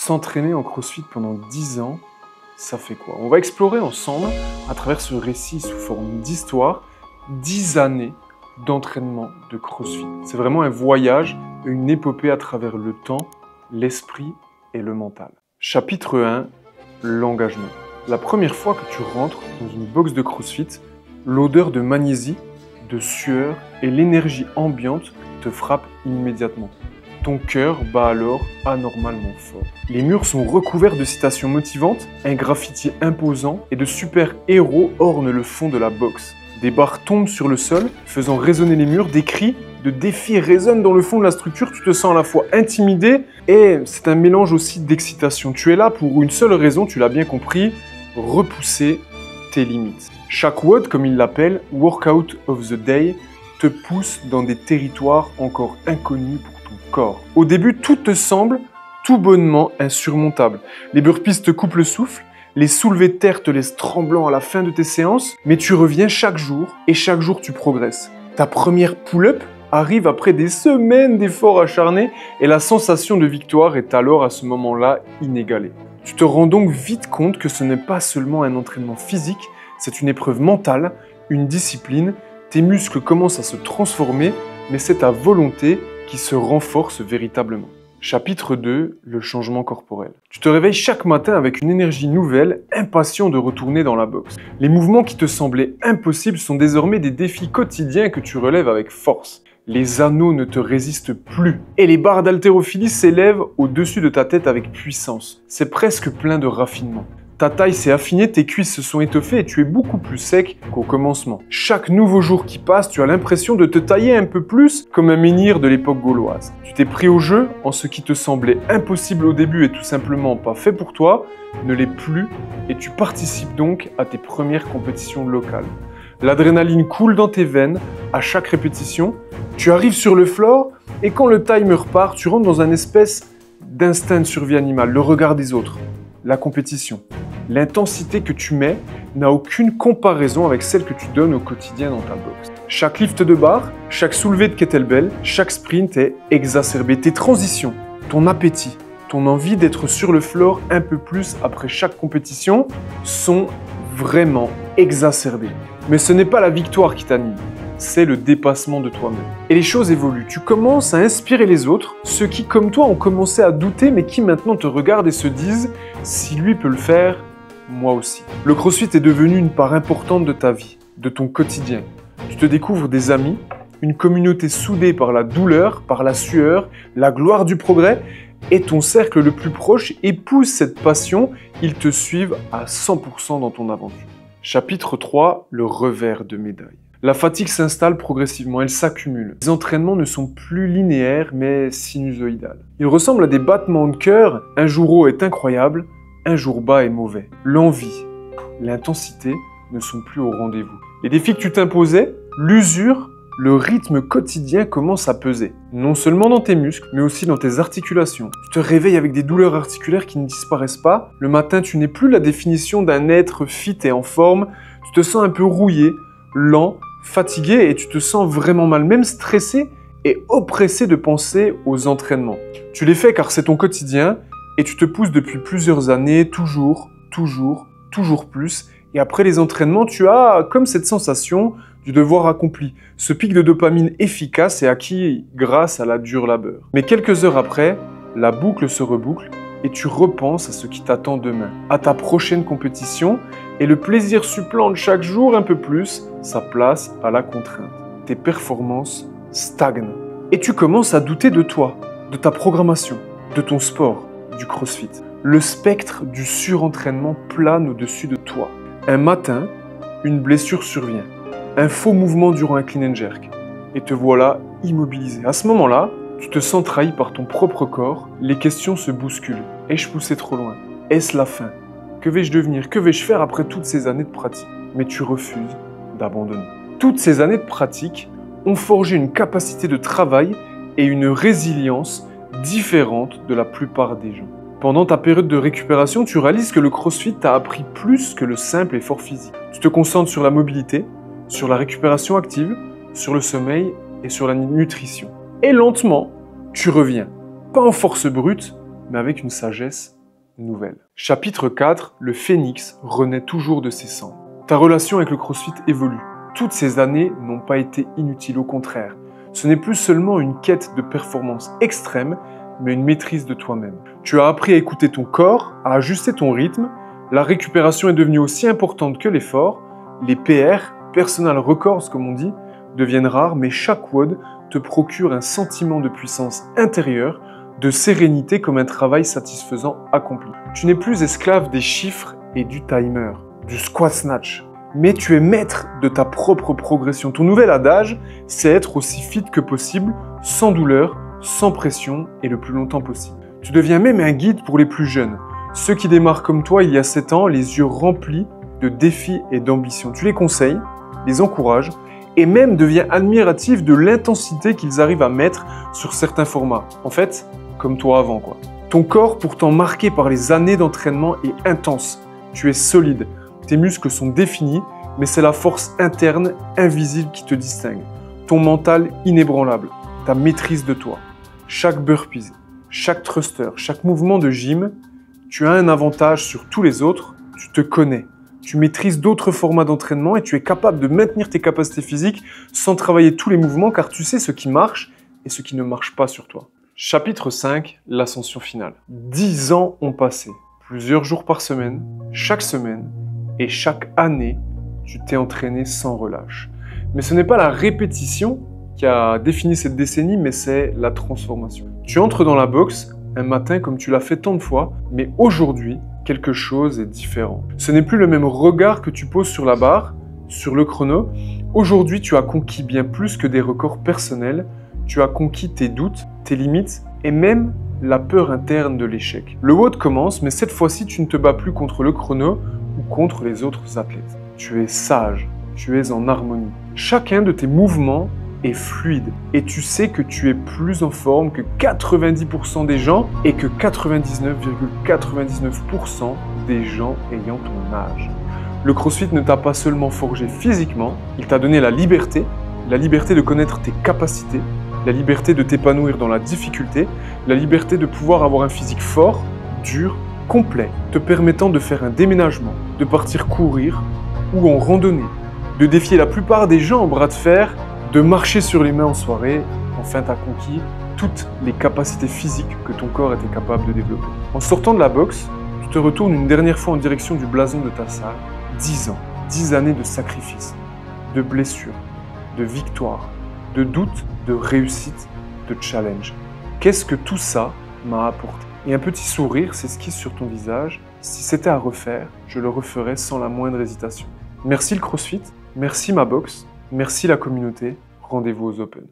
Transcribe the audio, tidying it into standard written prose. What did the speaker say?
S'entraîner en CrossFit pendant 10 ans, ça fait quoi? On va explorer ensemble, à travers ce récit sous forme d'histoire, 10 années d'entraînement de CrossFit. C'est vraiment un voyage, une épopée à travers le temps, l'esprit et le mental. Chapitre 1, l'engagement. La première fois que tu rentres dans une box de CrossFit, l'odeur de magnésie, de sueur et l'énergie ambiante te frappent immédiatement. Ton cœur bat alors anormalement fort. Les murs sont recouverts de citations motivantes, un graffiti imposant et de super-héros ornent le fond de la box. Des barres tombent sur le sol, faisant résonner les murs, des cris de défi résonnent dans le fond de la structure, tu te sens à la fois intimidé et c'est un mélange aussi d'excitation. Tu es là pour une seule raison, tu l'as bien compris, repousser tes limites. Chaque WOD, comme il l'appelle, Workout of the Day, te pousse dans des territoires encore inconnus pour ton corps. Au début, tout te semble tout bonnement insurmontable. Les burpees te coupent le souffle, les soulevés de terre te laissent tremblant à la fin de tes séances, mais tu reviens chaque jour et chaque jour tu progresses. Ta première pull-up arrive après des semaines d'efforts acharnés et la sensation de victoire est alors à ce moment-là inégalée. Tu te rends donc vite compte que ce n'est pas seulement un entraînement physique, c'est une épreuve mentale, une discipline. Tes muscles commencent à se transformer, mais c'est ta volonté qui se renforce véritablement. Chapitre 2, le changement corporel. Tu te réveilles chaque matin avec une énergie nouvelle, impatient de retourner dans la boxe. Les mouvements qui te semblaient impossibles sont désormais des défis quotidiens que tu relèves avec force. Les anneaux ne te résistent plus et les barres d'haltérophilie s'élèvent au-dessus de ta tête avec puissance. C'est presque plein de raffinement. Ta taille s'est affinée, tes cuisses se sont étoffées et tu es beaucoup plus sec qu'au commencement. Chaque nouveau jour qui passe, tu as l'impression de te tailler un peu plus comme un menhir de l'époque gauloise. Tu t'es pris au jeu en ce qui te semblait impossible au début et tout simplement pas fait pour toi, ne l'est plus et tu participes donc à tes premières compétitions locales. L'adrénaline coule dans tes veines à chaque répétition, tu arrives sur le floor et quand le timer part, tu rentres dans un espèce d'instinct de survie animale, le regard des autres, la compétition. L'intensité que tu mets n'a aucune comparaison avec celle que tu donnes au quotidien dans ta boxe. Chaque lift de barre, chaque soulevé de kettlebell, chaque sprint est exacerbé. Tes transitions, ton appétit, ton envie d'être sur le floor un peu plus après chaque compétition sont vraiment exacerbées. Mais ce n'est pas la victoire qui t'anime, c'est le dépassement de toi-même. Et les choses évoluent. Tu commences à inspirer les autres, ceux qui, comme toi, ont commencé à douter, mais qui maintenant te regardent et se disent « Si lui peut le faire, moi aussi ». Le CrossFit est devenu une part importante de ta vie, de ton quotidien. Tu te découvres des amis, une communauté soudée par la douleur, par la sueur, la gloire du progrès, et ton cercle le plus proche épouse cette passion, ils te suivent à 100% dans ton aventure. Chapitre 3, le revers de médaille. La fatigue s'installe progressivement, elle s'accumule. Les entraînements ne sont plus linéaires, mais sinusoïdales. Ils ressemblent à des battements de cœur. Un jour haut est incroyable, un jour bas est mauvais. L'envie, l'intensité ne sont plus au rendez-vous. Les défis que tu t'imposais, l'usure, le rythme quotidien commence à peser. Non seulement dans tes muscles, mais aussi dans tes articulations. Tu te réveilles avec des douleurs articulaires qui ne disparaissent pas. Le matin, tu n'es plus la définition d'un être fit et en forme. Tu te sens un peu rouillé, lent, fatigué et tu te sens vraiment mal, même stressé et oppressé de penser aux entraînements. Tu les fais car c'est ton quotidien et tu te pousses depuis plusieurs années, toujours plus. Et après les entraînements, tu as comme cette sensation du devoir accompli, ce pic de dopamine efficace et acquis grâce à la dure labeur. Mais quelques heures après, la boucle se reboucle et tu repenses à ce qui t'attend demain, à ta prochaine compétition et le plaisir supplante chaque jour un peu plus sa place à la contrainte. Tes performances stagnent et tu commences à douter de toi, de ta programmation, de ton sport, du CrossFit. Le spectre du surentraînement plane au-dessus de toi. Un matin, une blessure survient, un faux mouvement durant un clean and jerk et te voilà immobilisé. À ce moment-là, tu te sens trahi par ton propre corps, les questions se bousculent. Ai-je poussé trop loin? Est-ce la fin? Que vais-je devenir? Que vais-je faire après toutes ces années de pratique? Mais tu refuses d'abandonner. Toutes ces années de pratique ont forgé une capacité de travail et une résilience différentes de la plupart des gens. Pendant ta période de récupération, tu réalises que le CrossFit t'a appris plus que le simple effort physique. Tu te concentres sur la mobilité, sur la récupération active, sur le sommeil et sur la nutrition. Et lentement, tu reviens. Pas en force brute, mais avec une sagesse nouvelle. Chapitre 4, le phénix renaît toujours de ses cendres. Ta relation avec le CrossFit évolue. Toutes ces années n'ont pas été inutiles, au contraire. Ce n'est plus seulement une quête de performance extrême, mais une maîtrise de toi-même. Tu as appris à écouter ton corps, à ajuster ton rythme. La récupération est devenue aussi importante que l'effort. Les PR, personal records comme on dit, deviennent rares, mais chaque WOD te procure un sentiment de puissance intérieure, de sérénité comme un travail satisfaisant accompli. Tu n'es plus esclave des chiffres et du timer, du squat snatch, mais tu es maître de ta propre progression. Ton nouvel adage, c'est être aussi fit que possible, sans douleur, sans pression et le plus longtemps possible. Tu deviens même un guide pour les plus jeunes, ceux qui démarrent comme toi il y a 7 ans, les yeux remplis de défis et d'ambition. Tu les conseilles, les encourages et même deviens admiratif de l'intensité qu'ils arrivent à mettre sur certains formats. En fait, comme toi avant quoi. Ton corps, pourtant marqué par les années d'entraînement, est intense. Tu es solide. Tes muscles sont définis, mais c'est la force interne, invisible qui te distingue. Ton mental inébranlable, ta maîtrise de toi. Chaque burpees, chaque thruster, chaque mouvement de gym, tu as un avantage sur tous les autres, tu te connais. Tu maîtrises d'autres formats d'entraînement et tu es capable de maintenir tes capacités physiques sans travailler tous les mouvements car tu sais ce qui marche et ce qui ne marche pas sur toi. Chapitre 5, l'ascension finale. 10 ans ont passé, plusieurs jours par semaine, chaque semaine et chaque année, tu t'es entraîné sans relâche. Mais ce n'est pas la répétition qui a défini cette décennie, mais c'est la transformation. Tu entres dans la boxe un matin comme tu l'as fait tant de fois, mais aujourd'hui, quelque chose est différent. Ce n'est plus le même regard que tu poses sur la barre, sur le chrono. Aujourd'hui, tu as conquis bien plus que des records personnels. Tu as conquis tes doutes, tes limites et même la peur interne de l'échec. Le WOD commence, mais cette fois-ci, tu ne te bats plus contre le chrono ou contre les autres athlètes. Tu es sage, tu es en harmonie. Chacun de tes mouvements est fluide et tu sais que tu es plus en forme que 90% des gens et que 99,99% des gens ayant ton âge. Le CrossFit ne t'a pas seulement forgé physiquement, il t'a donné la liberté de connaître tes capacités, la liberté de t'épanouir dans la difficulté, la liberté de pouvoir avoir un physique fort, dur, complet, te permettant de faire un déménagement, de partir courir ou en randonnée, de défier la plupart des gens en bras de fer, de marcher sur les mains en soirée. Enfin, tu as conquis toutes les capacités physiques que ton corps était capable de développer. En sortant de la boxe, tu te retournes une dernière fois en direction du blason de ta salle. 10 ans, 10 années de sacrifices, de blessures, de victoires, de doutes, de réussites, de challenge. Qu'est-ce que tout ça m'a apporté? Et un petit sourire s'esquisse sur ton visage. Si c'était à refaire, je le referais sans la moindre hésitation. Merci le CrossFit, merci ma boxe, merci la communauté, rendez-vous aux Open.